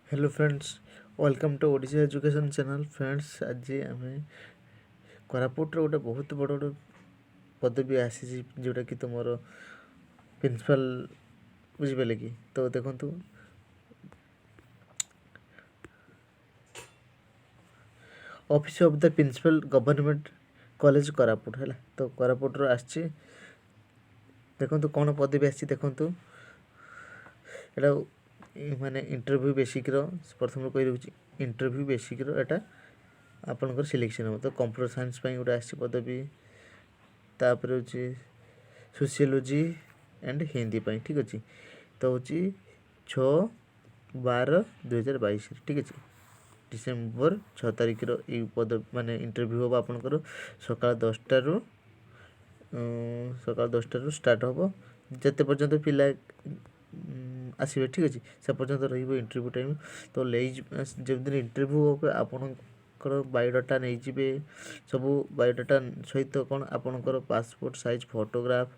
Hello friends, welcome to Odisha education channel. Friends, आज आम कोरापुट गोटे बहुत बड़ गोटे पदवी आसी जोटा कि तुम प्रिंसिपल बुझिपारे कि। तो देखु office of the principal government college Koraput है। तो कोरापुट आसी देखु कौन पदवी आसी देखु एटा माने इंटरव्यू बेसिक प्रथम कही दूसरी इंटरव्यू बेसिक एटा आपनकर सिलेक्शन हो। तो कंप्यूटर साइंस गोटे आसी पदवी तापर हूँ सोशियोलॉजी एंड हिंदी ठीक अच्छे। तो हूँ 6/12/2022 ठीक अच्छे डिसेम्बर 6 तारिख पद माने इंटरव्यू हम आपंकर सकाल 10 स्टार्ट हम जिते पर्यंत पिला आसवे ठीक अच्छे से पर्यंत इंटरव्यू टाइम। तो जब इंटरव्यू हो आपणकर बायोडाटा नहीं जाए सब बायोडाटा सहित कौन आपणकर पासपोर्ट साइज फोटोग्राफ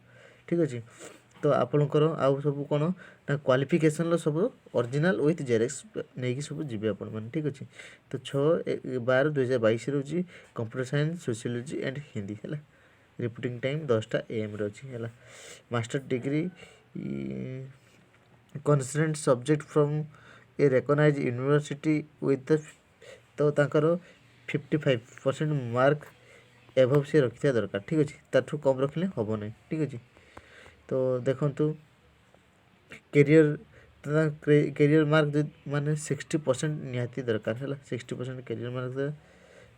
ठीक अच्छे। तो आपणकर आउ सब कौन ना क्वालिफिकेशन सब ओरिजिनल विथ जेरेक्स नहीं सब जी आप ठीक अच्छे। तो 6/12/2022 रोज computer science sociology and Hindi है। रिपोर्टिंग टाइम 10टा AM अच्छी है। Master degree concerned subject from a recognise university with the तो तांकर 55% मार्क एभव से रखा दरकार ठीक अच्छे। ताठू कम रखिले हम ना ठीक अच्छे। तो देखु कैरियर कैरियर मार्क माने 60% निहाती दरकार है। 60% कैरियर मार्क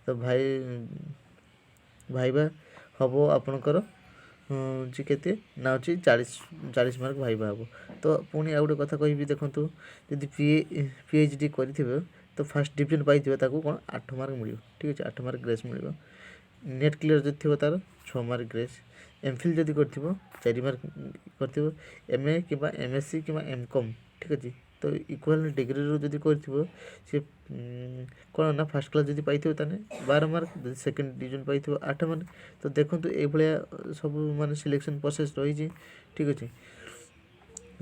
तो भाईबा हम आपणकर जी के ना अच्छी 40 मार्क भाईबा हम। तो पुणी आ गोटे कथा कहि देखु जदि PhD करेंगे तो फास्ट डिवीजन पाई कौन 8 मार्क मिल ठीक अच्छे 8 मार्क ग्रेस मिल। नेट क्लियर जो थी तार 6 मार्क ग्रेस। एमफिल जदि कर 4 मार्क कर MA कि MSc कि MCom ठीक अच्छे। तो इक्वाल डिग्री जदि कर सी कौन ना फास्ट क्लास जब पाई 12 मार्क सेकेंड डिवीजन पाई 8 मार्क। तो देखो ये सब मान सिलेक्शन प्रोसेस रही ठीक अच्छे।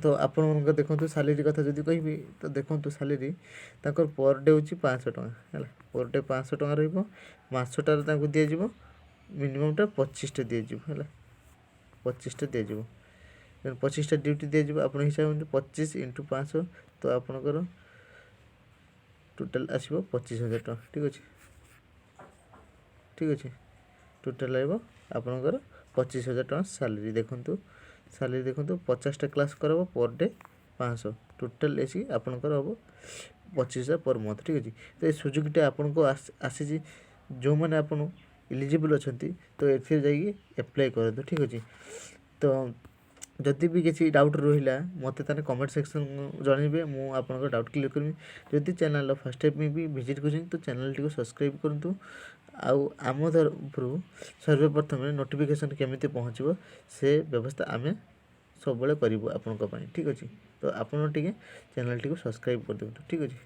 तो आपण देखो सालेरी कथा जब कहि तो देखो सालेरी पर डे हूँ 500 टका है। पर डे 500 टका रसटार दिज्व मिनिममटा 25टा दिज्व है। 25टा दिज्व 25टा ड्यूटी दिज्व आप हिसाब 25 × 500 तो आपणकर टोटाल आसो 25,000 टका ठीक अच्छे ठीक अच्छे। टोटाल आएगा आपणकर 25,000 टका सालेरी। देखु सालेरी देखो 50टा क्लास कर पर डे 500 टोटाल ऐसी आपणकर हम 25,000 पर मंथ ठीक अच्छे। तो ये सुजोगटा आपन को आसी जो मैंने आप इलिजिबल अच्छा तो ये जाइए एप्लाय करूँ ठीक अच्छे। तो जदि भी किसी डाउट रहा मत कमेंट सेक्शन जनइबे मुझे डाउट क्लियर करी। जदि चैनल फर्स्ट टाइम भी विजिट कर तो चैनल टी सब्सक्राइब करूँ। आम तरफ सर्वप्रथम नोटिफिकेशन केमी पहुँचो से व्यवस्था आम सब करूँ आपण ठीक अच्छे। तो आपड़ टे चैनल टी सब्सक्राइब कर दिखाँ ठीक अच्छे।